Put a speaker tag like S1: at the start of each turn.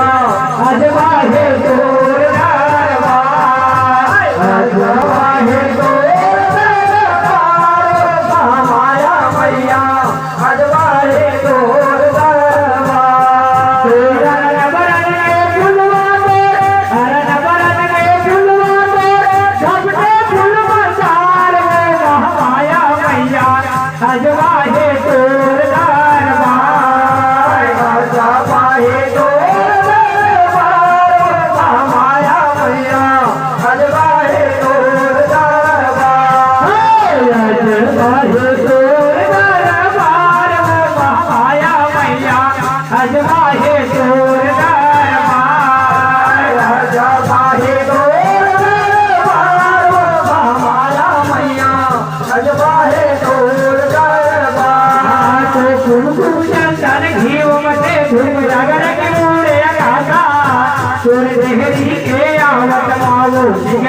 S1: अजवाहे तोर दरबार अजवाहे तोर दरबार महामाया मैया अजवाहे तोर दरबार रन बरन गए फुलवा तोरे रन बरन गए फुलवा तोरे झपटे फूल बसार में महामाया मैया अजवाहे तोर दरबार अजवाहे तोर दरबार महामाया मैया अजवाहे तोर दरबार अजवाहे तोर दरबार महामाया मैया अजवाहे तोर दरबार अजवाहे तोर दरबार महामाया मैया अजवाहे तोर दरबार तो कुमकुम चंदन घीव मते धूम रगड़ के मोरे काका तोर देहरी के आवत मावो सिंह